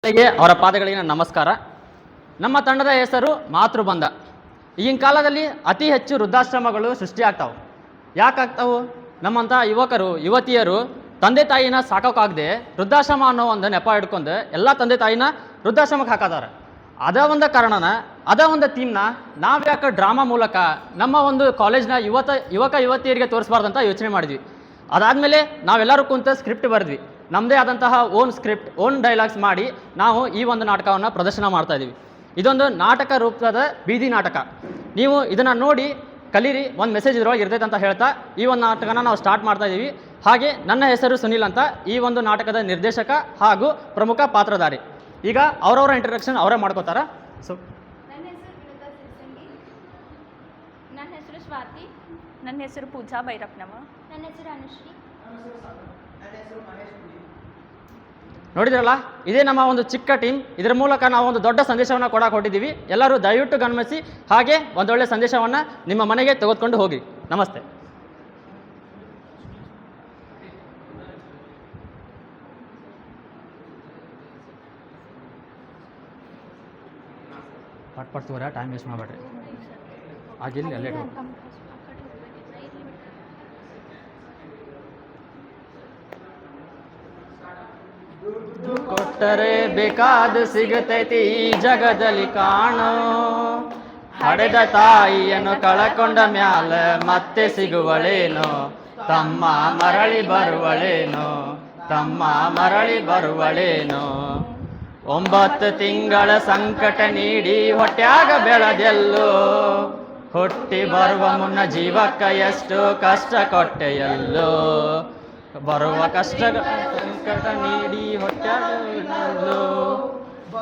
ಗಣ್ಯರಿಗೆ ಅವರ ಪಾದಗಳಿಗೆ ನಮಸ್ಕಾರ. ನಮ್ಮ ತಂಡದ ಹೆಸರು ಮಾತೃಬಂಧ. ಈಗಿನ ಕಾಲದಲ್ಲಿ ಅತಿ ಹೆಚ್ಚು ವೃದ್ಧಾಶ್ರಮಗಳು ಸೃಷ್ಟಿಯಾಗ್ತಾವೆ. ಯಾಕಾಗ್ತಾವು? ನಮ್ಮಂಥ ಯುವಕರು ಯುವತಿಯರು ತಂದೆ ತಾಯಿನ ಸಾಕೋಕ್ಕಾಗದೆ ವೃದ್ಧಾಶ್ರಮ ಅನ್ನೋ ಒಂದು ನೆಪ ಹಿಡ್ಕೊಂಡು ಎಲ್ಲ ತಂದೆ ತಾಯಿನ ವೃದ್ಧಾಶ್ರಮಕ್ಕೆ ಹಾಕೋತಾರೆ. ಅದ ಒಂದು ಕಾರಣನ, ಅದ ಒಂದು ಥೀಮ್ನ ನಾವು ಯಾಕೆ ಡ್ರಾಮಾ ಮೂಲಕ ನಮ್ಮ ಒಂದು ಕಾಲೇಜ್ನ ಯುವಕ ಯುವತಿಯರಿಗೆ ತೋರಿಸ್ಬಾರ್ದಂತ ಯೋಚನೆ ಮಾಡಿದ್ವಿ. ಅದಾದಮೇಲೆ ನಾವೆಲ್ಲರೂ ಕುಂತ ಸ್ಕ್ರಿಪ್ಟ್ ಬರೆದ್ವಿ. ನಮ್ಮದೇ ಆದಂತಹ ಓನ್ ಸ್ಕ್ರಿಪ್ಟ್, ಓನ್ ಡೈಲಾಗ್ಸ್ ಮಾಡಿ ನಾವು ಈ ಒಂದು ನಾಟಕವನ್ನು ಪ್ರದರ್ಶನ ಮಾಡ್ತಾ ಇದ್ದೀವಿ. ಇದೊಂದು ನಾಟಕ ರೂಪದ ಬೀದಿ ನಾಟಕ. ನೀವು ಇದನ್ನು ನೋಡಿ ಕಲೀರಿ, ಒಂದು ಮೆಸೇಜ್ ಇದ್ರೊಳಗೆ ಇರ್ತೈತೆ ಅಂತ ಹೇಳ್ತಾ ಈ ಒಂದು ನಾಟಕನ ನಾವು ಸ್ಟಾರ್ಟ್ ಮಾಡ್ತಾ ಇದ್ದೀವಿ. ಹಾಗೆ ನನ್ನ ಹೆಸರು ಸುನಿಲ್ ಅಂತ, ಈ ಒಂದು ನಾಟಕದ ನಿರ್ದೇಶಕ ಹಾಗೂ ಪ್ರಮುಖ ಪಾತ್ರಧಾರಿ. ಈಗ ಅವರವರ ಇಂಟ್ರಡಕ್ಷನ್ ಅವರೇ ಮಾಡ್ಕೋತಾರ. ಸೊ ನನ್ನ ಹೆಸರು ವಿನುತಾ ಸಿರ್ಸಂಗಿ. ನನ್ನ ಹೆಸರು ಸ್ವಾತಿ. ನನ್ನ ಹೆಸರು ಪೂಜಾ ಭೈರಪ್ಪನವ. ನನ್ನ ಹೆಸರು ಅನುಶ್ರೀ. ನೋಡಿದ್ರಲ್ಲ, ಇದೇ ನಮ್ಮ ಒಂದು ಚಿಕ್ಕ ಟೀಮ್. ಇದರ ಮೂಲಕ ನಾವು ಒಂದು ದೊಡ್ಡ ಸಂದೇಶವನ್ನು ಕೊಡಕ್ಕೆ ಹೊಟ್ಟಿದ್ದೀವಿ. ಎಲ್ಲರೂ ದಯವಿಟ್ಟು ಗಮನಿಸಿ, ಹಾಗೆ ಒಂದೊಳ್ಳೆ ಸಂದೇಶವನ್ನು ನಿಮ್ಮ ಮನೆಗೆ ತೆಗೆದುಕೊಂಡು ಹೋಗಿ. ನಮಸ್ತೆ. ಪಟ್ ತೋರ, ಟೈಮ್ ವೇಸ್ಟ್ ಮಾಡಬೇಡ್ರಿ. ಆಗಿಲ್ಲ ಅಲ್ಲೇ ಕೊಟ್ಟರೆ ಬೇಕಾದ ಸಿಗತೈತಿ ಈ ಜಗದಲ್ಲಿ ಕಾಣೋ. ಹಡೆದ ತಾಯಿಯನ್ನು ಕಳಕೊಂಡ ಮ್ಯಾಲ ಮತ್ತೆ ಸಿಗುವಳೇನೋ. ತಮ್ಮ ಮರಳಿ ಬರುವಳೇನೋ, ತಮ್ಮ ಮರಳಿ ಬರುವಳೇನೋ. 9 ತಿಂಗಳ ಸಂಕಟ ನೀಡಿ ಹೊಟ್ಯಾಗ ಬೆಳೆದೆಲ್ಲೋ. ಹುಟ್ಟಿ ಬರುವ ಮುನ್ನ ಜೀವಕ್ಕ ಎಷ್ಟು ಕಷ್ಟ ಕೊಟ್ಟೆಯಲ್ಲೋ. ಬರುವ ಕಷ್ಟಗಳ ಸಂಕಟ ನೀಡಿ ಹೊಟ್ಯಾಗಲು,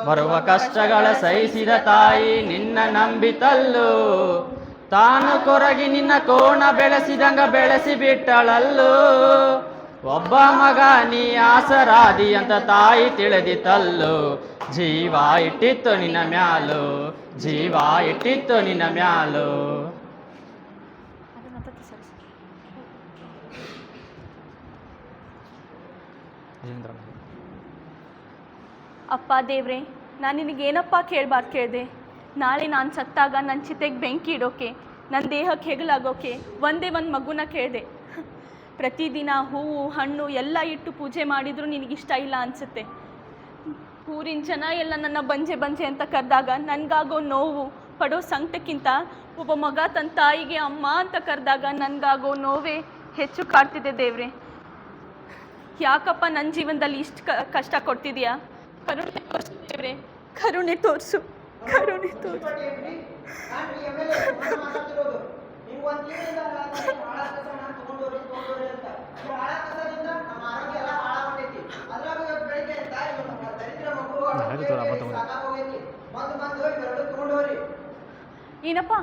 ಬರುವ ಕಷ್ಟಗಳ ಸಹಿಸಿದ ತಾಯಿ ನಿನ್ನ ನಂಬಿತಲ್ಲು. ತಾನು ಕೊರಗಿ ನಿನ್ನ ಕೋಣ ಬೆಳೆಸಿದಂಗ ಬೆಳೆಸಿ ಬಿಟ್ಟಳಲ್ಲು. ಒಬ್ಬ ಮಗ ನೀ ಆಸರಾದಿ ಅಂತ ತಾಯಿ ತಿಳಿದಿತಲ್ಲು. ಜೀವ ಇಟ್ಟಿತ್ತು ನಿನ್ನ ಮ್ಯಾಲು, ಜೀವ ಇಟ್ಟಿತ್ತು ನಿನ್ನ ಮ್ಯಾಲು. ಅಪ್ಪ ದೇವ್ರೆ, ನಾನು ನಿನಗೇನಪ್ಪ ಕೇಳಬಾರ್ದು ಕೇಳಿದೆ. ನಾಳೆ ನಾನು ಸತ್ತಾಗ ನನ್ನ ಚಿತೆಗೆ ಬೆಂಕಿ ಇಡೋಕೆ, ನನ್ನ ದೇಹಕ್ಕೆ ಹೆಗಲಾಗೋಕೆ ಒಂದೇ ಒಂದು ಮಗುನ ಕೇಳಿದೆ. ಪ್ರತಿದಿನ ಹೂವು ಹಣ್ಣು ಎಲ್ಲ ಇಟ್ಟು ಪೂಜೆ ಮಾಡಿದರೂ ನಿನಗಿಷ್ಟ ಇಲ್ಲ ಅನಿಸುತ್ತೆ. ಊರಿನ ಜನ ಎಲ್ಲ ನನ್ನ ಬಂಜೆ ಬಂಜೆ ಅಂತ ಕರೆದಾಗ ನನಗಾಗೋ ನೋವು ಪಡೋ ಸಂಕಟಕ್ಕಿಂತ ಒಬ್ಬ ಮಗ ತನ್ನ ತಾಯಿಗೆ ಅಮ್ಮ ಅಂತ ಕರೆದಾಗ ನನಗಾಗೋ ನೋವೇ ಹೆಚ್ಚು ಕಾಡ್ತಿದೆ ದೇವ್ರೆ. ಯಾಕಪ್ಪ ನನ್ನ ಜೀವನದಲ್ಲಿ ಇಷ್ಟು ಕಷ್ಟ ಕೊಡ್ತಿದ್ಯಾ? ಕರುಣೆ ತೋರಿಸು ದೇವ್ರೆ, ಕರುಣೆ ತೋರಿಸು, ಕರುಣೆ ತೋರಿಸು. ಏನಪ್ಪ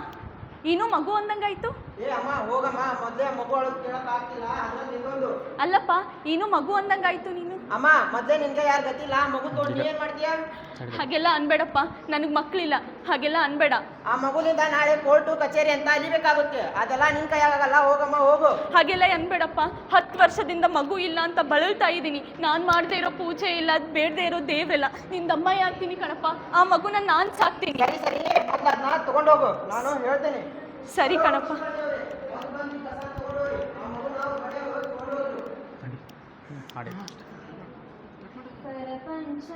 ಇನ್ನೂ ಮಗು ಅಂದಂಗಾಯ್ತು? ಅಲ್ಲಪ್ಪ, ಇನ್ನೂ ಮಗು ಅಂದಂಗಾಯ್ತು ನೀನು. ಅಮ್ಮ ಮೊದ್ಲೇ ನಿನ್ಗೆ ಯಾರು ಗೊತ್ತಿಲ್ಲ, ಮಗು ತೋಡಿ ಏನ್ ಮಾಡ್ತೀಯ? ಹಾಗೆಲ್ಲ ಅನ್ಬೇಡಪ್ಪ, ನನಗೆ ಮಕ್ಕಳಿಲ್ಲ, ಹಾಗೆಲ್ಲ ಅನ್ಬೇಡ. ಆ ಮಗುಲಿಂದ ನಾಳೆ ಕೋರ್ಟು ಕಚೇರಿ ಅಂತ ಅಲಿಬೇಕಾಗುತ್ತೆ, ಅದೆಲ್ಲ ನಿನ್ ಕೈಯಾಗಲ್ಲ. ಹೋಗಮ್ಮ ಹೋಗು. ಹಾಗೆಲ್ಲ ಅನ್ಬೇಡಪ್ಪ, 10 ವರ್ಷದಿಂದ ಮಗು ಇಲ್ಲ ಅಂತ ಬಳಲ್ತಾ ಇದ್ದೀನಿ. ನಾನು ಮಾಡದೇ ಇರೋ ಪೂಜೆ ಇಲ್ಲ, ಬೇಡದೇ ಇರೋ ದೇವ್ರೆಲ್ಲ ನಿಂದಮ್ಮ ಆಗ್ತೀನಿ ಕಣಪ್ಪ. ಆ ಮಗುನ ನಾನು ಸಾಕ್ತೀನಿ. ಸರಿ ಸರಿ, ಅದನ್ನ ತಗೊಂಡೋಗು, ನಾನು ಹೇಳ್ತೇನೆ. ಸರಿ ಕಣಪ್ಪ. ಪರಪಂಚ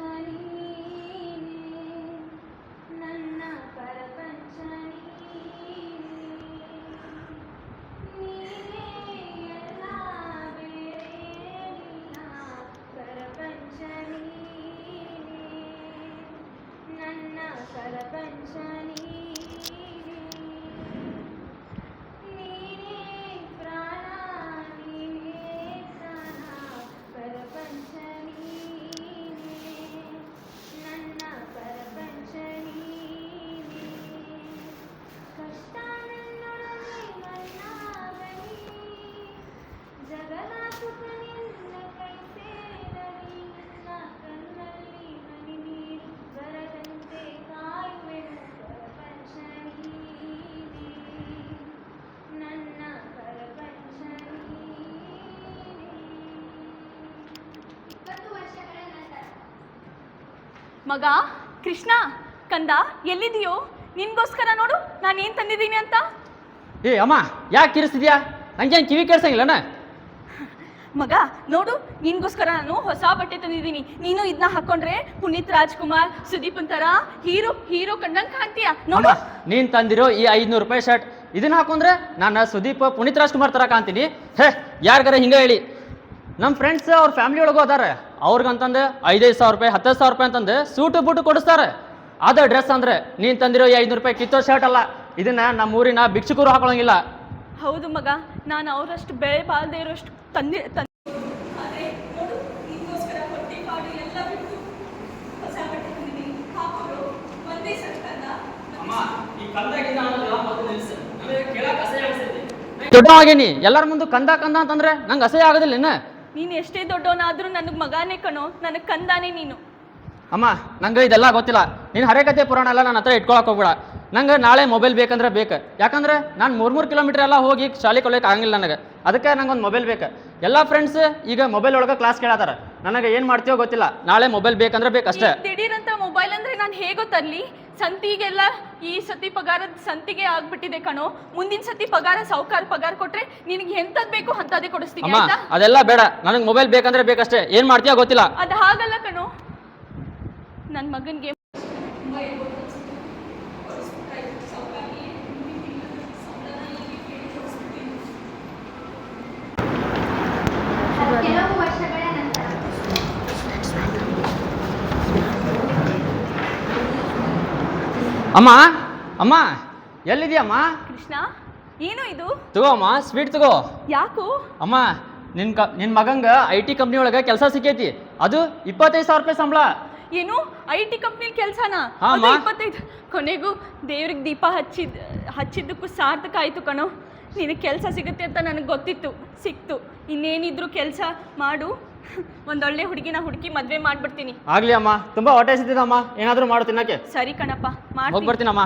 ನನ್ನ ಪರಪಂಚ ಪರಪಂಚ ನನ್ನ ಪರಪಂಚ ಮಗ ಕೃಷ್ಣ ಕಂದ ಎಲ್ಲಿದೆಯೋ? ನಿನ್ಗೋಸ್ಕರ ನೋಡು ನಾನು ಏನು ತಂದಿದ್ದೀನಿ ಅಂತ. ಏ ಅಮ್ಮ, ಯಾಕೆ ಕಿರಿಸ್ತಿದ್ಯಾ? ನಂಗೇನು ಕಿವಿ ಕೇಳಿಸಂಗಿಲ್ಲನ? ಮಗ ನೋಡು, ನಿನ್ಗೋಸ್ಕರ ನಾನು ಹೊಸ ಬಟ್ಟೆ ತಂದಿದ್ದೀನಿ. ನೀನು ಇದನ್ನ ಹಾಕೊಂಡ್ರೆ ಪುನೀತ್ ರಾಜ್ಕುಮಾರ್, ಸುದೀಪ್ ಅಂತರ ಹೀರೋ ಕಂಡಂಗೆ ಕಾಣ್ತೀಯ ನೋಡು. ನೀನ್ ತಂದಿರೋ ಈ 500 ರೂಪಾಯಿ ಶರ್ಟ್ ಇದನ್ನ ಹಾಕೊಂಡ್ರೆ ನಾನು ಸುದೀಪ್, ಪುನೀತ್ ರಾಜ್ಕುಮಾರ್ ತರ ಕಾಣ್ತೀನಿ? ಹೇ, ಯಾರಿಗಾರ ಹಿಂಗ ಹೇಳಿ. ನಮ್ಮ ಫ್ರೆಂಡ್ಸ್ ಅವ್ರ ಫ್ಯಾಮಿಲಿ ಒಳಗೂ ಅದಾರೆ, ಅವ್ರಿಗಂತಂದು 5,000 ರೂಪಾಯಿ 10,000 ರೂಪಾಯಿ ಅಂತಂದು ಸೂಟು ಬೂಟು ಕೊಡಿಸ್ತಾರೆ. ಅದ ಡ್ರೆಸ್ ಅಂದ್ರೆ ನೀನ್ ತಂದಿರೋ ಈ 500 ರೂಪಾಯಿ ಕಿತ್ತೋ ಶರ್ಟ್ ಅಲ್ಲ. ಇದನ್ನ ನಮ್ಮ ಊರಿನ ಭಿಕ್ಷುಕರು ಹಾಕೊಳ್ಳಂಗಿಲ್ಲ. ಹೌದು ಮಗ, ನಾನು ಅವರಷ್ಟು ಬೆಳೆ ಬಾಳದೆ ಇರೋಷ್ಟು ತಂದೆ ದೊಡ್ಡವಾಗೇನಿ, ಎಲ್ಲರ ಮುಂದೆ ಕಂದ ಕಂದ ಅಂತಂದ್ರೆ ನಂಗೆ ಅಸಹ್ಯ ಆಗೋದಿಲ್ಲ. ನೀನು ಎಷ್ಟೇ ದೊಡ್ಡವನಾದ್ರೂ ನನಗೆ ಮಗಾನೇ ಕಣೋ, ನನಗೆ ಕಂದಾನೇ ನೀನು. ಅಮ್ಮ, ನಂಗೆ ಇದೆಲ್ಲ ಗೊತ್ತಿಲ್ಲ. ನೀನು ಹರೇಕತೆ ಪುರಾಣ ಎಲ್ಲ ನನ್ನ ಹತ್ರ ಇಟ್ಕೊಳಕ್ ಹೋಗ್ಬೇಡ. ನಂಗೆ ನಾಳೆ ಮೊಬೈಲ್ ಬೇಕಂದ್ರೆ ಬೇಕು. ಯಾಕಂದ್ರೆ ನಾನು 3 ಕಿಲೋಮೀಟರ್ ಎಲ್ಲ ಹೋಗಿ ಶಾಲೆ ಕೊಡ್ಲಿಕ್ಕೆ ಆಗಂಗಿಲ್ಲ ನನಗೆ. ಅದಕ್ಕೆ ನಂಗೆ ಒಂದು ಮೊಬೈಲ್ ಬೇಕು. ಎಲ್ಲ ಫ್ರೆಂಡ್ಸ್ ಈಗ ಮೊಬೈಲ್ ಒಳಗೆ ಕ್ಲಾಸ್ ಕೇಳತ್ತಾರ. ನನಗೆ ಏನು ಮಾಡ್ತೀವೋ ಗೊತ್ತಿಲ್ಲ. ನಾಳೆ ಮೊಬೈಲ್ ಬೇಕಂದ್ರೆ ಬೇಕಷ್ಟೇ. ದಿಢೀರಂತ ಮೊಬೈಲ್ ಅಂದ್ರೆ ನಾನು ಹೇಗೋ ತರಲಿ? ಸಂತಿಗೆಲ್ಲ ಈ ಸತಿ ಪಗಾರದ ಸಂತಿಗೆ ಆಗ್ಬಿಟ್ಟಿದೆ ಕಣೋ. ಮುಂದಿನ ಸತಿ ಸಾವುಕಾರ ಪಗಾರ ಕೊಟ್ರೆ ನಿನಗೆ ಎಂತದ್ ಬೇಕು ಅಂತದೇ ಕೊಡಿಸ್ತೀನಿ. ಅಮ್ಮ, ಅದೆಲ್ಲ ಬೇಡ. ನನಗೆ ಮೊಬೈಲ್ ಬೇಕಂದ್ರೆ ಬೇಕಷ್ಟೇ. ಏನು ಮಾಡ್ತೀಯೋ ಗೊತ್ತಿಲ್ಲ. ಅದು ಹಾಗಲ್ಲ ಕಣೋ, ನನ್ನ ಮಗನಿಗೆ ಕೆಲವು ವರ್ಷಗಳ ನಂತರ ಅಮ್ಮ, ಅಮ್ಮ ಎಲ್ಲಿದ್ಯಮ್ಮ? ಕೃಷ್ಣ, ಏನು ಇದು? ತಗೋ ಅಮ್ಮ, ಸ್ವೀಟ್ ತಗೋ. ಯಾಕೋ? ಅಮ್ಮ, ನಿನ್ನ ಮಗಂಗೆ IT ಕಂಪ್ನಿ ಒಳಗೆ ಕೆಲಸ ಸಿಕ್ಕೈತಿ. ಅದು 25,000 ರೂಪಾಯಿ ಸಂಬಳ. ಏನು IT ಕಂಪ್ನಿ ಕೆಲಸನಾ? ಹಾ, ಅದು ಅಮ್ಮ. 25. ಕೊನೆಗೂ ದೇವ್ರಿಗೆ ದೀಪ ಹಚ್ಚಿದ್ದಕ್ಕೂ ಸಾರ್ಥಕ ಆಯ್ತು ಕಣೋ. ನಿನಗೆ ಕೆಲಸ ಸಿಗುತ್ತೆ ಅಂತ ನನಗೆ ಗೊತ್ತಿತ್ತು, ಸಿಕ್ತು. ಇನ್ನೇನಿದ್ರು ಕೆಲಸ ಮಾಡು. ಒಂದೊಳ್ಳೆ ಹುಡುಗಿನ ಹುಡುಕಿ ಮದುವೆ ಮಾಡ್ಬಿಡ್ತೀನಿ. ಆಗ್ಲಿ ಅಮ್ಮ, ತುಂಬಾ ಹೊಟ್ಟೆ ಸಿದ್ದಿದಮ್ಮ. ಏನಾದರೂ ಮಾಡು ತಿನ್ನಕ್ಕೆ. ಸರಿ ಕಣಪ್ಪ, ಮಾಡ್ತೀನಿ. ಹೋಗ್ಬರ್ತೀನಮ್ಮ.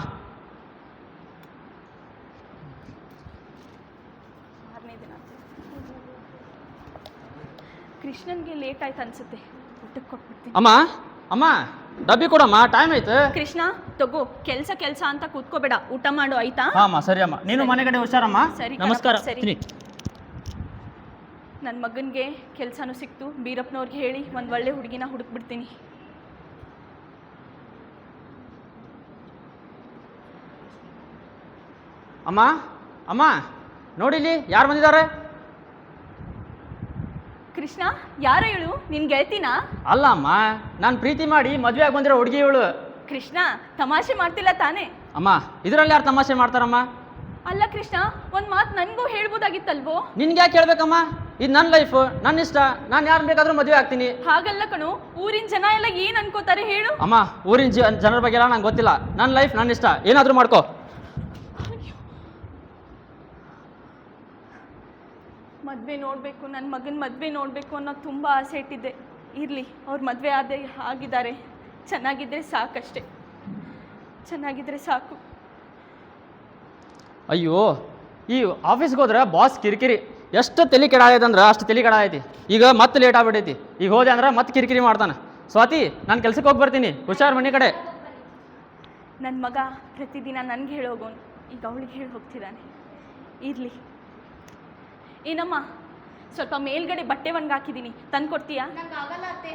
ಕೃಷ್ಣನ್ಗೆ ಲೇಟ್ ಆಯ್ತು ಅನ್ಸುತ್ತೆ, ಊಟಕ್ಕೆ ಕೊಟ್ಬಿಡ್ತೀನಿ. ಅಮ್ಮ, ಅಮ್ಮ ಡಬ್ಬಿ ಕೊಡಮ್ಮ, ಟೈಮ್ ಆಯ್ತು. ಕೃಷ್ಣ ತಗೋ, ಕೆಲಸ ಅಂತ ಕೂತ್ಕೋಬೇಡ, ಊಟ ಮಾಡು ಆಯ್ತಾ? ಹಾ ಅಮ್ಮ, ಸರಿ ಅಮ್ಮ. ನೀನು ಮನೆ ಕಡೆ ಹುಷಾರಮ್ಮ. ಸರಿ ಕಣಪ್ಪ, ನಮಸ್ಕಾರ. ಸರಿ. ನನ್ನ ಮಗನಿಗೆ ಕೆಲಸನೂ ಸಿಕ್ತು. ಬೀರಪ್ಪನವ್ರಿಗೆ ಹೇಳಿ ಒಂದು ಒಳ್ಳೆ ಹುಡುಗಿನ ಹುಡುಕ್ಬಿಡ್ತೀನಿ. ಅಮ್ಮ, ಅಮ್ಮ ನೋಡಿಲಿ ಯಾರು ಬಂದಿದ್ದಾರೆ? ಕೃಷ್ಣ, ಯಾರ ಇವಳು? ನಿನ್ ಗೆಳತಿನ? ಅಲ್ಲ ಅಮ್ಮ, ನಾನು ಪ್ರೀತಿ ಮಾಡಿ ಮದುವೆ ಆಗಿ ಬಂದಿರೋ ಹುಡುಗಿ ಇವಳು. ಕೃಷ್ಣ, ತಮಾಷೆ ಮಾಡ್ತಿಲ್ಲ ತಾನೇ? ಅಮ್ಮ, ಇದರಲ್ಲಿ ಯಾರು ತಮಾಷೆ ಮಾಡ್ತಾರಮ್ಮ? ಅಲ್ಲ ಕೃಷ್ಣ, ಒಂದು ಮಾತು ನನಗೂ ಹೇಳ್ಬೋದಾಗಿತ್ತಲ್ವೋ? ನಿನ್ಗೆ ಯಾಕೆ ಹೇಳ್ಬೇಕಮ್ಮ? ಇದು ನನ್ನ ಲೈಫ್, ನನ್ನ ಇಷ್ಟ. ನಾನು ಯಾರು ಬೇಕಾದ್ರೂ ಮದುವೆ ಆಗ್ತೀನಿ. ಹಾಗಲ್ಲ ಕಣೋ, ಊರಿನ ಜನ ಎಲ್ಲ ಏನು ಅನ್ಕೋತಾರೆ ಹೇಳು? ಅಮ್ಮ, ಊರಿನ ಜನರ ಬಗ್ಗೆ ಎಲ್ಲ ನಂಗೆ ಗೊತ್ತಿಲ್ಲ. ನನ್ನ ಲೈಫ್ ನನ್ನ ಇಷ್ಟ, ಏನಾದರೂ ಮಾಡ್ಕೋ. ಮದುವೆ ನೋಡಬೇಕು, ನನ್ನ ಮಗನ ಮದುವೆ ನೋಡಬೇಕು ಅನ್ನೋ ತುಂಬ ಆಸೆ ಇಟ್ಟಿದ್ದೆ. ಇರಲಿ, ಅವ್ರ ಮದುವೆ ಆಗಿದ್ದಾರೆ. ಚೆನ್ನಾಗಿದ್ದರೆ ಸಾಕಷ್ಟೆ, ಚೆನ್ನಾಗಿದ್ದರೆ ಸಾಕು. ಅಯ್ಯೋ, ಈ ಆಫೀಸ್ಗೆ ಹೋದ್ರೆ ಬಾಸ್ ಕಿರಿಕಿರಿ ಎಷ್ಟು ತಲೆ ಕೆಡಾದೈತೆ ಅಂದ್ರೆ ಅಷ್ಟು ತಲೆ ಕೆಡಾದೈತಿ. ಈಗ ಮತ್ತೆ ಲೇಟ್ ಆಗ್ಬಿಟ್ಟೈತಿ. ಈಗ ಹೋದೆ ಅಂದ್ರೆ ಮತ್ತೆ ಕಿರಿಕಿರಿ ಮಾಡ್ತಾನೆ. ಸ್ವಾತಿ, ನಾನು ಕೆಲ್ಸಕ್ಕೆ ಹೋಗಿ ಬರ್ತೀನಿ. ಹುಷಾರು ಮನೆ ಕಡೆ. ನನ್ನ ಮಗ ಪ್ರತಿದಿನ ನನಗೆ ಹೇಳೋಗೋನು, ಈಗ ಅವಳಿಗೆ ಹೇಳಿ ಹೋಗ್ತಿದ್ದಾನೆ. ಇರಲಿ. ಏನಮ್ಮ, ಸ್ವಲ್ಪ ಮೇಲ್ಗಡೆ ಬಟ್ಟೆ ಒಣಗಾಕಿದ್ದೀನಿ, ತಂದು ಕೊಡ್ತೀಯಾ? ನಂಗೆ ಆಗಲ್ಲ ಅತ್ತೆ.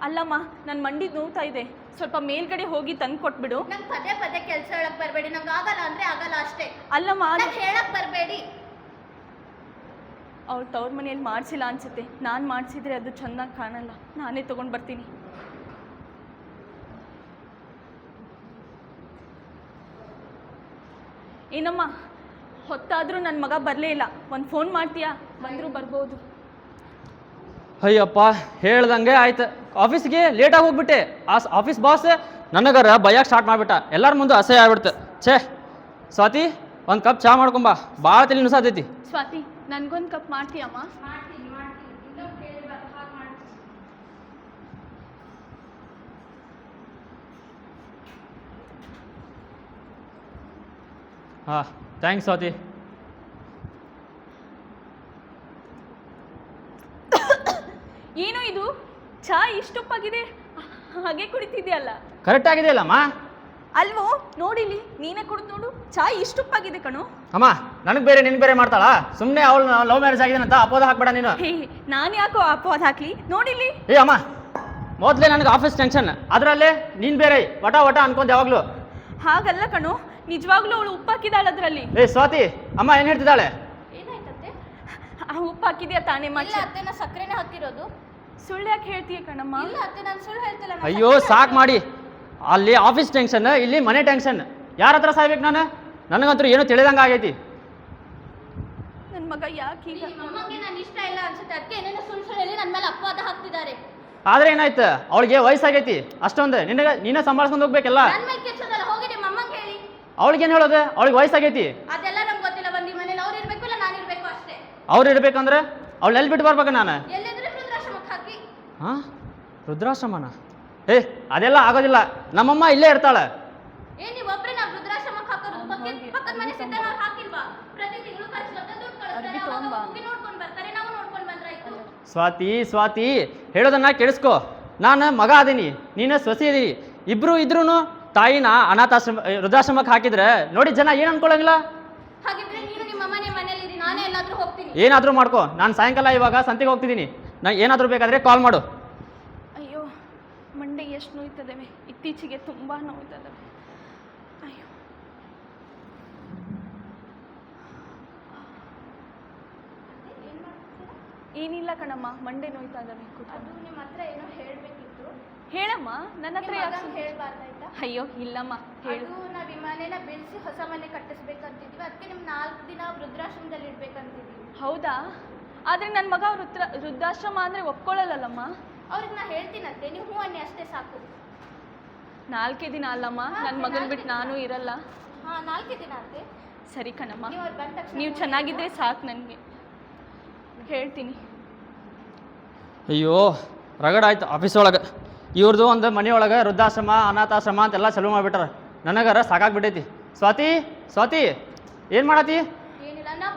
ಅಲ್ಲಮ್ಮ, ನನ್ನ ಮಂಡಿ ನೋವ್ತಾ ಇದೆ, ಸ್ವಲ್ಪ ಮೇಲ್ಗಡೆ ಹೋಗಿ ತಂದು ಕೊಟ್ಬಿಡು. ನಂಗೆ ಪದೇ ಪದೇ ಕೆಲಸ ಹೇಳಕ್ ಬರಬೇಡಿ. ನಂಗೆ ಆಗಲ್ಲ ಅಂದ್ರೆ ಆಗಲ್ಲ ಅಷ್ಟೇ. ಅಲ್ಲಮ್ಮ, ನಂಗೆ ಹೇಳಕ್ ಬರಬೇಡಿ. ಅವ್ಳು ತವ್ರ ಮನೆಯಲ್ಲಿ ಮಾಡಿಸಿಲ್ಲ ಅನ್ಸುತ್ತೆ. ನಾನು ಮಾಡಿಸಿದ್ರೆ ಅದು ಚೆನ್ನಾಗಿ ಕಾಣಲ್ಲ. ನಾನೇ ತೊಗೊಂಡು ಬರ್ತೀನಿ. ಏನಮ್ಮ, ಹೊತ್ತಾದರೂ ನನ್ನ ಮಗ ಬರಲೇ ಇಲ್ಲ. ಒಂದು ಫೋನ್ ಮಾಡ್ತೀಯಾ? ಬಂದರೂ ಬರ್ಬೋದು. ಅಯ್ಯಪ್ಪ, ಹೇಳ್ದಂಗೆ ಆಯ್ತು. ಆಫೀಸ್ಗೆ ಲೇಟಾಗಿ ಹೋಗ್ಬಿಟ್ಟೆ. ಆ ಆಫೀಸ್ ಬಾಸ್ ನನಗರ ಬೈಯಕ್ಕೆ ಸ್ಟಾರ್ಟ್ ಮಾಡಿಬಿಟ್ಟ. ಎಲ್ಲರ ಮುಂದೆ ಅಸಹ್ಯ ಆಗ್ಬಿಡ್ತು. ಛೇ, ಸ್ವಾತಿ, ಒಂದು ಕಪ್ ಚಹಾ ಮಾಡ್ಕೊಂಬ, ಭಾಳ ತಲೆ ನುಸಾದೈತಿ. ಸ್ವಾತಿ, ನನಗೊಂದು ಕಪ್ ಮಾಡ್ತೀಯಮ್ಮ? ಹಾಂ, ಥ್ಯಾಂಕ್ಸ್ ಸ್ವಾತಿ. ಏನು ಇದು ಚಹಾ ಇಷ್ಟೊಪ್ಪಾಗಿದೆ? ಹಾಗೆ ಕುಡಿತಿದ್ಯಲ್ಲ. ಕರೆಕ್ಟ್ ಆಗಿದೆಯಲ್ಲಮ್ಮ. ಅಲ್ವೋ ನೋಡಿಲಿ, ನೀನೇ ಕುಡಿದು ನೋಡು, ಚಾಯ್ ಇಷ್ಟುಪ್ಪಾಗಿದೆ ಕಣೋ. ಅಮ್ಮ ನನಗೆ ಬೇರೆ ನಿನ್ ಬೇರೆ ಮಾಡ್ತಾಳ? ಸುಮ್ಮನೆ ಅವಳು ಲವ್ ಮ್ಯಾರೇಜ್ ಆಗಿದೆ ಅಂತ ಅಪೋದ ಹಾಕ್ಬೇಡ ನೀನು. ಹೇ ನಾನು ಯಾಕೋ ಅಪವಾದ ಹಾಕ್ಲಿ? ನೋಡಿಲಿ. ಏ ಅಮ್ಮ, ಮೊದಲೇ ನನಗೆ ಆಫೀಸ್ ಟೆನ್ಷನ್, ಅದರಲ್ಲೇ ನೀನು ಬೇರೆ ವಟ ವಟ ಅನ್ಕೊಂತ ಯಾವಾಗಲೂ. ಹಾಗಲ್ಲ ಕಣೋ, ನಿಜವಾಗ್ಲೂ ಅವಳು ಉಪ್ಪಾಕಿದಾಳ ಅದರಲ್ಲಿ. ಏ ಸ್ವಾತಿ, ಅಮ್ಮ ಏನು ಹೇಳ್ತಿದ್ದಾಳೆ? ಏನಾಯ್ತತ್ತೆ? ಆ ಉಪ್ಪಾಕಿದ್ಯಾ ತಾನೇ ಇಲ್ಲ ಮಚ್ಚ? ಅತ್ತೆ, ನಾ ಸಕ್ಕರೆನೇ ಹಾಕಿರೋದು. ಸುಳ್ಳು ಯಾಕೆ ಹೇಳ್ತೀಯ ಕಣಮ್ಮ? ಇಲ್ಲ ಅತ್ತೆ, ನಾನು ಸುಳ್ಳು ಹೇಳ್ತಿಲ್ಲ. ನಾನ್ ಅಯ್ಯೋ ಸಕ್ಕರೆ ಸಾಕು ಮಾಡಿ. ಅಲ್ಲಿ ಆಫೀಸ್ ಟೆನ್ಷನ್, ಇಲ್ಲಿ ಮನೆ ಟೆನ್ಷನ್. ಯಾರ ಹತ್ರ ಸಾಯ್ಬೇಕು ನಾನು? ನನಗಂತೂ ಏನೂ ತಿಳಿದಂಗೆ ಆಗೈತಿ. ನನ್ನ ಮಗ ಯಾಕೆ ಈಗ? ನಿಮ್ಮ ಅಮ್ಮಂಗೆ ನಾನು ಇಷ್ಟ ಇಲ್ಲ ಅನ್ಸುತ್ತೆ, ಅದಕ್ಕೆ ಏನೇನೋ ಸುಳ್ಳು ಸುಳ್ಳು ಹೇಳಿ ನನ್ನ ಮೇಲೆ ಅಪವಾದ ಹಾಕ್ತಿದ್ದಾರೆ. ಆದ್ರೆ ಏನಾಯ್ತು, ಅವಳಿಗೆ ವಯಸ್ಸಾಗೈತಿ ಅಷ್ಟೊಂದು. ನೀನೇ ಸಂಭಾಳಿಸ್ಕೊಂಡು ಹೋಗ್ಬೇಕಲ್ಲ. ನನ್ನ ಮೇಲೆ ಕೆಚ್ಚೋದಲ್ಲ, ಹೋಗಿ ನಿಮ್ಮ ಅಮ್ಮಂಗೆ ಹೇಳಿ. ಅವಳಿಗೇನು ಹೇಳೋದು? ಅವಳಿಗೆ ವಯಸ್ಸಾಗೈತಿ. ಅದೆಲ್ಲ ನಮ್ಗೆ ಗೊತ್ತಿಲ್ಲ. ಬಂದು ಈ ಮನೇಲಿ ಅವ್ರು ಇರಬೇಕು, ಇಲ್ಲ ನಾನು ಇರಬೇಕು ಅಷ್ಟೇ. ಅವ್ರು ಇರ್ಬೇಕಂದ್ರೆ ಅವಳು ಎಲ್ಲಿ ಬಿಟ್ಟು ಬರ್ಬೇಕು ನಾನು? ಎಲ್ಲಿದ್ರೆ ವೃದ್ಧಾಶ್ರಮಕ್ಕೆ ಹಾಕಿ. ಹಾಂ, ರುದ್ರಾಶ್ರಮನ? ಏ ಅದೆಲ್ಲ ಆಗೋದಿಲ್ಲ, ನಮ್ಮಮ್ಮ ಇಲ್ಲೇ ಇರ್ತಾಳೆ. ನೀವು ಒಬ್ಬರೇ ನಾವು ವೃದ್ಧಾಶ್ರಮಕ್ಕೆ ಹಾಕೋದು? ಪಕ್ಕದ ಮನೆ ಸಿದ್ದನವ್ರು ಹಾಕಿಲ್ವಾ? ಪ್ರತಿ ತಿಂಗಳು ಖರ್ಚು ದುಡ್ಡು ಕಳಿಸ್ತಾರೆ, ಅವಾಗ ಹೋಗಿ ನೋಡ್ಕೊಂಡು ಬರ್ತಾರೆ, ನಾವು ನೋಡ್ಕೊಂಡು ಬಂದ್ರಾಯ್ತು. ಸ್ವಾತಿ ಹೇಳೋದನ್ನ ಕೇಳಿಸ್ಕೊ. ನಾನು ಮಗ ಅದೀನಿ, ನೀನು ಸೊಸಿ ಇದೀನಿ. ಇಬ್ರು ಇದ್ರೂ ತಾಯಿನ ಅನಾಥಾಶ್ರಮ ವೃದ್ಧಾಶ್ರಮಕ್ಕೆ ಹಾಕಿದ್ರೆ ನೋಡಿ ಜನ ಏನು ಅನ್ಕೊಳ್ಳೋಂಗಿಲ್ಲ. ಹಾಗಿದ್ರೆ ನೀನು ನಿಮ್ಮ ಮನೆ ಮನೇಲಿ ನಾನೇ ಎಲ್ಲಾದ್ರೂ ಹೋಗ್ತೀನಿ. ಏನಾದರೂ ಮಾಡ್ಕೊ. ನಾನು ಸಾಯಂಕಾಲ ಇವಾಗ ಸಂತೆಗೆ ಹೋಗ್ತಿದ್ದೀನಿ. ನಾನು ಏನಾದರೂ ಬೇಕಾದರೆ ಕಾಲ್ ಮಾಡು. ಅಯ್ಯೋ ಮಂಡೆ ಎಷ್ಟು ನೋಯ್ತದವೆ, ಇತ್ತೀಚೆಗೆ ತುಂಬ ನೋಯ್ತದವೆ. ಅಯ್ಯೋ ಏನಿಲ್ಲ ಕಣಮ್ಮ, ಮಂಡೆ ನೋಯ್ತಾ ಇದ್ದಾವೆ. ಅದು ನಿಮ್ಮ ಹತ್ರ ಏನೋ ಹೇಳ್ಬೇಕಿತ್ತು. ಹೇಳಮ್ಮ, ನನ್ನ ಹತ್ರ ಯಾಕೆ? ಹೇಳ್ಬಾರ್ದಾಯ್ತಾ? ಅಯ್ಯೋ ಇಲ್ಲಮ್ಮ, ಹೇಳು. ಅದು ನಾವು ಈ ಮನೆನ ಬೆಳೆಸಿ ಹೊಸ ಮನೆ ಕಟ್ಟಿಸ್ಬೇಕಂತಿದ್ವಿ, ಅದಕ್ಕೆ ನಿಮ್ 4 ದಿನ ವೃದ್ಧಾಶ್ರಮದಲ್ಲಿ ಇಡ್ಬೇಕಂತಿದ್ವಿ. ಹೌದಾ? ಆದರೆ ನನ್ನ ಮಗ ವೃದ್ಧಾಶ್ರಮ ಅಂದರೆ ಒಪ್ಕೊಳ್ಳಲ್ಲಮ್ಮ. ಅವ್ರಿಗೆ ನಾ ಹೇಳ್ತೀನಂತೆ, ನೀವು ಹೂ ಅನ್ನಿ ಅಷ್ಟೇ ಸಾಕು. 4 ದಿನ ಅಲ್ಲಮ್ಮ, ನನ್ನ ಮಗನ ಬಿಟ್ಟು ನಾನು ಇರಲ್ಲ. ಹಾ, 4 ದಿನ ಅಂತೆ. ಸರಿ ಕಣಮ್ಮ, ನೀವು ಅವ್ರು ಬಂದ ತಕ್ಷಣ ನೀವು ಚೆನ್ನಾಗಿದ್ರೆ ಸಾಕು ನನಗೆ. ಹೇಳ್ತೀನಿ. ಅಯ್ಯೋ ರಗಡ ಆಯ್ತು ಆಫೀಸ್ ಒಳಗೆ. ಇವ್ರದ್ದು ಒಂದು ಮನೆಯೊಳಗೆ ವೃದ್ಧಾಶ್ರಮ ಅನಾಥಾಶ್ರಮ ಅಂತೆಲ್ಲ ಚಾಲೂ ಮಾಡಿಬಿಟ್ರೆ ನನಗರ ಸಾಕಾಗ್ಬಿಟ್ಟೈತಿ. ಸ್ವಾತಿ ಏನು ಮಾಡತ್ತಿ? ಏನಿಲ್ಲ, ನಾ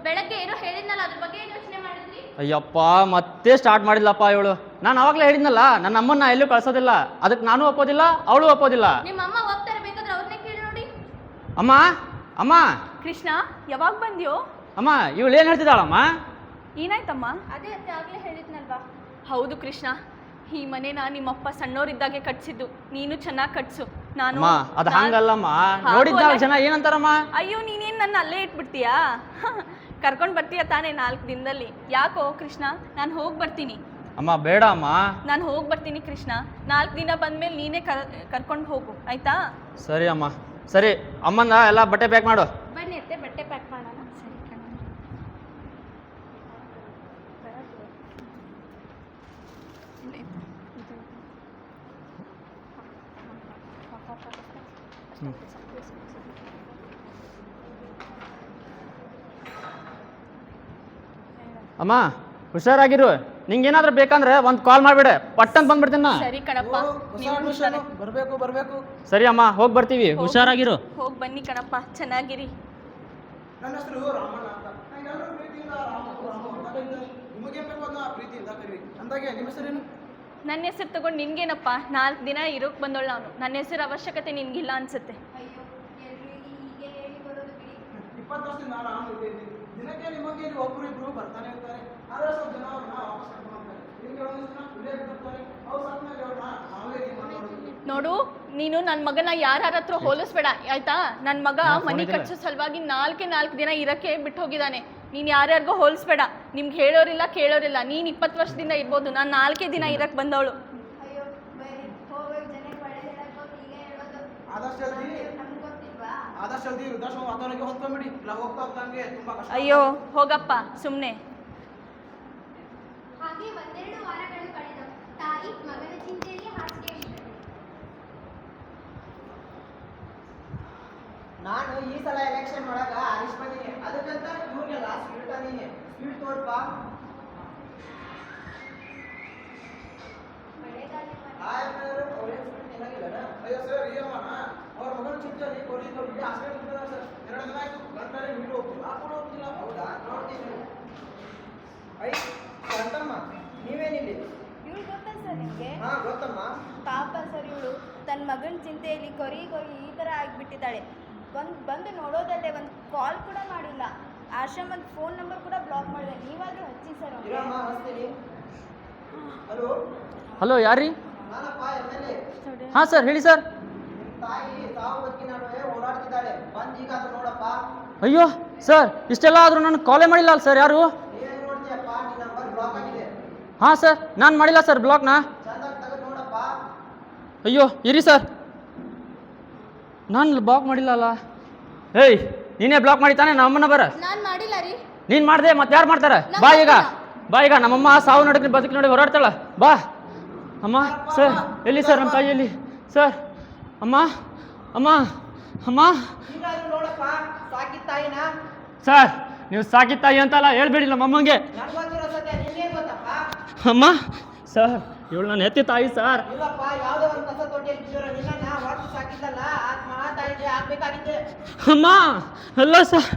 ಬೆಳಗ್ಗೆ ಏನೋ ಹೇಳಿದ್ನಲ್ಲ, ಅದ್ರ ಬಗ್ಗೆ ಏನು ಯೋಚನೆ ಮಾಡಿದ್ರಿ? ಅಯ್ಯಪ್ಪ ಮತ್ತೆ ಸ್ಟಾರ್ಟ್ ಮಾಡಿಲ್ಲಪ್ಪ ಇವಳು. ನಾನು ಅವಾಗಲೇ ಹೇಳಿದ್ನಲ್ಲ, ನನ್ನ ಅಮ್ಮನ್ನ ಎಲ್ಲೂ ಕಳ್ಸೋದಿಲ್ಲ, ಅದಕ್ಕೆ ನಾನು ಒಪ್ಪೋದಿಲ್ಲ, ಅವಳು ಒಪ್ಪೋದಿಲ್ಲ. ನಿಮ್ಮ ಅಮ್ಮ ಹೋಗ್ತಾರೆ, ಬೇಕಾದ್ರೆ ಅವ್ರನ್ನೇ ಕೇಳಿ ನೋಡಿ. ಅಮ್ಮ ಕೃಷ್ಣ ಯಾವಾಗ ಬಂದ್ಯೋ? ಅಮ್ಮ ಇವಳು ಏನು ಹೇಳ್ತಿದ್ದಾಳಮ್ಮ? ಏನಾಯ್ತಮ್ಮ? ಅದೇ ಅತ್ತೆ, ಆಗ್ಲೇ ಹೇಳಿದ್ನಲ್ವಾ. ಹೌದು ಕೃಷ್ಣ, ಈ ಮನೆನ ನಿಮ್ಮಪ್ಪ ಸಣ್ಣೋರಿದ್ದಾಗೆ ಕಟ್ಸಿದ್ದು, ನೀನು ಚೆನ್ನಾಗಿ ಕಟ್ಸು. ನಾನು ಅದು ಹಂಗಲ್ಲಮ್ಮ, ನೋಡಿದ್ದ ಜನ ಏನಂತಾರಮ್ಮ? ಅಯ್ಯೋ ನೀನೇನು ನನ್ನ ಅಲ್ಲೇ ಇಟ್ಬಿಡ್ತೀಯಾ? ಕರ್ಕೊಂಡು ಬರ್ತೀಯ ತಾನೇ 4 ದಿನದಲ್ಲಿ? ಯಾಕೋ ಕೃಷ್ಣ, ನಾನು ಹೋಗಿ ಬರ್ತೀನಿ. ಅಮ್ಮ ಬೇಡ ಅಮ್ಮ. ನಾನು ಹೋಗಿ ಬರ್ತೀನಿ ಕೃಷ್ಣ. 4 ದಿನ ಬಂದ್ಮೇಲೆ ನೀನೇ ಕರ್ಕೊಂಡು ಹೋಗು, ಆಯ್ತಾ? ಸರಿ ಅಮ್ಮ, ಸರಿ. ಅಮ್ಮನ ಎಲ್ಲ ಬಟ್ಟೆ ಪ್ಯಾಕ್ ಮಾಡು. ಬನ್ನಿ ಅತ್ತೆ, ಬಟ್ಟೆ ಪ್ಯಾಕ್ ಮಾಡೋಣ. ಸರಿ ಕಣ. ಅಮ್ಮ ಹುಷಾರಾಗಿರು. ನಿಂಗೇನಾದ್ರೂ ಬೇಕಂದ್ರೆ ಒಂದು ಕಾಲ್ ಮಾಡಿಬಿಡ, ಪಟ್ಟಂತ ಬಂದ್ಬಿಡ್ತೀನಿ ನಾ. ಸರಿ ಕಣಪ್ಪ, ನೀವು ಹುಷಾರ. ಬರಬೇಕು. ಸರಿ ಅಮ್ಮ, ಹೋಗಿ ಬರ್ತೀವಿ. ಹುಷಾರಾಗಿರು. ಹೋಗಿ ಬನ್ನಿ ಕಣಪ್ಪ, ಚೆನ್ನಾಗಿರಿ. ನನ್ನ ಹೆಸರು ರಾಮಣ್ಣ ಅಂತ. ನಾವೆಲ್ಲರೂ ಪ್ರೀತಿಯಿಂದ ನಿಮಗೆ ಬೇಕು ಅನ್ನೋ ಪ್ರೀತಿಯಿಂದ ಕರೀರಿ. ಅಂದಾಗೆ ನಿಮ್ಮ ಹೆಸರೇನು? ನನ್ನ ಹೆಸರು ತಗೊಂಡು ನಿನ್ಗೇನಪ್ಪ? 4 ದಿನ ಇರೋಕೆ ಬಂದೋಳು ನಾನು. ನನ್ನ ಹೆಸರು ಅವಶ್ಯಕತೆ ನಿನ್ಗಿಲ್ಲ ಅನ್ಸುತ್ತೆ. ಅಯ್ಯೋ, ಹೀಗೆ ಹೇಳಿ ಬರೋದು ಬಿಡಿ. 20 ವರ್ಷದಿಂದ ನಾನು ಇದ್ದೀನಿ. ದಿನಕ್ಕೆ ನಿಮಗೆ ಒಬ್ಬರು ಇಬ್ಬರು ಬರ್ತಾನೆ ಇರ್ತಾರೆ. ಆದರೆ ಸ್ವಲ್ಪ ಜನ ಅವ್ರನ್ನ ವಾಪಸ್ ಕರ್ಕೊಂಡು ಹೋಗ್ತಾರೆ. ನಿಮಗೆ ಒಂದಿಷ್ಟು ಜನ ಇಲ್ಲೇ ಬಿಟ್ಟಿರ್ತಾರೆ. ಅವ್ರು ಸತ್ಮೇಲೆ ಅವ್ರನ್ನ ನಾವೇ ನೋಡೋದು. ನೋಡು, ನೀನು ನನ್ನ ಮಗನ ಯಾರ ಹತ್ರ ಹೋಲಿಸ್ಬೇಡ ಆಯ್ತಾ? ನನ್ನ ಮಗ ಮನೆ ಕಟ್ಸೋ ಸಲುವಾಗಿ 4 ದಿನ ಇರಕ್ಕೆ ಬಿಟ್ಟು ಹೋಗಿದ್ದಾನೆ. ನೀನು ಯಾರ್ಯಾರಿಗೋ ಹೋಲಿಸ್ಬೇಡ. ನಿಮ್ಗೆ ಹೇಳೋರಿಲ್ಲ ಕೇಳೋರಿಲ್ಲ. ನೀನು 20 ವರ್ಷದಿಂದ ಇರ್ಬೋದು, ನಾನು 4 ದಿನ ಇರಕ್ಕೆ ಬಂದವಳು. ಅಯ್ಯೋ ಬರೀ ಹೋಗೋಗಿ ಜನಕ್ಕೆ ಒಳ್ಳೆ ಹೇಳೋದು, ಹೀಗೆ ಹೇಳೋದು. ನಮ್ಗೆ ಗೊತ್ತಿಲ್ವಾ? ಆದಷ್ಟು ಜಲ್ದಿ ವೃದ್ಧಾಶ್ರಮ ವಾತಾವರಣಕ್ಕೆ ಹೊಂದ್ಕೊಂಡ್ಬಿಡಿ. ಇಲ್ಲ ಹೋಗ್ತಾ ಹೋಗ್ತಂಗೆ ತುಂಬಾ ಕಷ್ಟ. ಅಯ್ಯೋ ಹೋಗಪ್ಪ ಸುಮ್ಮನೆ. ಹಾಗೆ 1-2 ವಾರಗಳು ಕಳೆದವು. ತಾಯಿ ಮಗನ ಚಿಂತೆಯಲ್ಲಿ ಹಾಸಿಗೆ ಇಟ್ಟಳು. ನಾನು ಈ ಸಲ ಎಲೆಕ್ಷನ್ ಒಳಗ ಆರಿಸ್ ಬಂದೀನಿ. ಅದಕ್ಕಂತ ಇವ್ರಿಗೆಲ್ಲ ಸ್ವೀಟ್ ಅಂದೀನಿ. ಸ್ವೀಟ್ ನೋಡ್ಪಾ. ಅಯ್ಯೋ ಸರ್, ಈ ಅಮ್ಮನ ಅವ್ರ ಮಗನ ಚಿಂತೆಯಲ್ಲಿ ಕೊಡಿ ಹಾಸ್ಪಿಟಲ್ ಸರ್. 2 ದಿನ ಆಯ್ತು, ಗಂಟೆ ಮೀಟ್ ಹೋಗ್ತೀವಿ. ಹಾಕೊಂಡು ಹೋಗ್ತಿಲ್ಲ. ಹೌದಾ, ನೋಡ್ತೀನಿ. ಐ ಅಂತಮ್ಮ, ನೀವೇನಿಲ್ಲಿ? ಇವ್ಳು ಗೊತ್ತಾ ಸರ್ ನಿಮಗೆ? ಹಾ ಗೊತ್ತಮ್ಮ. ಪಾಪ ಸರ್ ಇವಳು ತನ್ನ ಮಗನ ಚಿಂತೆಯಲ್ಲಿ ಕೊರಿ ಈ ಥರ ಆಗಿಬಿಟ್ಟಿದ್ದಾಳೆ. ಬಂದು ನೋಡೋದಲ್ಲದೆ ಒಂದು ಕಾಲ್ ಕೂಡ ಮಾಡಿಲ್ಲ. ಆಶ್ರಮದ ಫೋನ್ ನಂಬರ್ ಕೂಡ ಬ್ಲಾಕ್ ಮಾಡಿದೆ. ನೀವಾದರೂ ಹಚ್ಚಿ ಸರ್ ಅವ್ನಿಗೆ. ಇರಮ್ಮ ಹಚ್ತೀನಿ. ಹಲೋ ಹಲೋ ಯಾರೀ? ನಾನಪ್ಪ MLA. ಹಾಂ ಸರ್ ಹೇಳಿ ಸರ್. ನಿಮ್ಮ ತಾಯಿ ಸಾವು ಬದುಕಿನ ನಡುವೆ ಓಡಾಡ್ತಿದ್ದಾಳೆ. ಬಂದು ಈಗ ಅದು ನೋಡಪ್ಪ. ಅಯ್ಯೋ ಸರ್ ಇಷ್ಟೆಲ್ಲ ಆದರೂ ನನಗೆ ಕಾಲೇ ಮಾಡಿಲ್ಲ ಅಲ್ಲ ಸರ್ ಯಾರು? ನೀವೇನು ನೋಡ್ತೀಯಪ್ಪ, ನಿನ್ನ ನಂಬರ್ ಬ್ಲಾಕ್ ಆಗಿದೆ. ಹಾಂ ಸರ್ ನಾನು ಮಾಡಿಲ್ಲ ಸರ್ ಬ್ಲಾಕ್ನ. ಚಂದಾಗಿ ತೆಗೆದು ನೋಡಪ್ಪ. ಅಯ್ಯೋ ಇರಿ ಸರ್, ನಾನು ಬ್ಲಾಕ್ ಮಾಡಿಲ್ಲ ಅಲ್ಲ. ಏಯ್ ನೀನೇ ಬ್ಲಾಕ್ ಮಾಡಿತಾನೆ ನಮ್ಮನ್ನ ಬರ. ನಾನು ಮಾಡಿಲ್ಲ ರೀ. ನೀನು ಮಾಡಿದೆ ಮತ್ತೆ ಯಾರು ಮಾಡ್ತಾರೆ? ಬಾ ಈಗ ಬಾ ಈಗ, ನಮ್ಮಮ್ಮ ಸಾವು ನಡುಕಿನ ಬದುಕಿ ನೋಡಿ ಹೊರಡ್ತಾಳ. ಬಾ ಅಮ್ಮ. ಸರ್ ಎಲ್ಲಿ ಸರ್ ನಮ್ಮ ತಾಯಿ ಎಲ್ಲಿ ಸರ್? ಅಮ್ಮ ಅಮ್ಮ ಅಮ್ಮ. ಹೀಗಾದ್ರೂ ನೋಡಪ್ಪ, ಸಾಕಿದ ತಾಯಿನ. ಸರ್ ನೀವು ಸಾಕಿದ ತಾಯಿ ಅಂತಲ್ಲ ಹೇಳ್ಬೇಡಿ ನಮ್ಮ ಅಮ್ಮಂಗೆ. ನನಗೆ ಗೊತ್ತಿರೋ ಸತ್ಯ ನಿನ್ನೇನು ಗೊತ್ತಪ್ಪ? ಅಮ್ಮ ಸರ್ ಇವಳು ನಾನು ಎತ್ತಿ ತಾಯಿ ಸರ್. ಇಲ್ಲಪ್ಪ, ಯಾವುದೋ ಒಂದು ಕಸ ತೊಟ್ಟಿಯಲ್ಲಿ ಬಿದ್ದಿರೋ ನಿನ್ನನ್ನ ಹೊರತು ಸಾಕಿದ್ದಲ್ಲ ಆ ಮಹಾ ತಾಯಿಗೆ ಆಗ್ಬೇಕಾಗಿದ್ದೆ. ಅಮ್ಮ ಅಲ್ಲ ಸರ್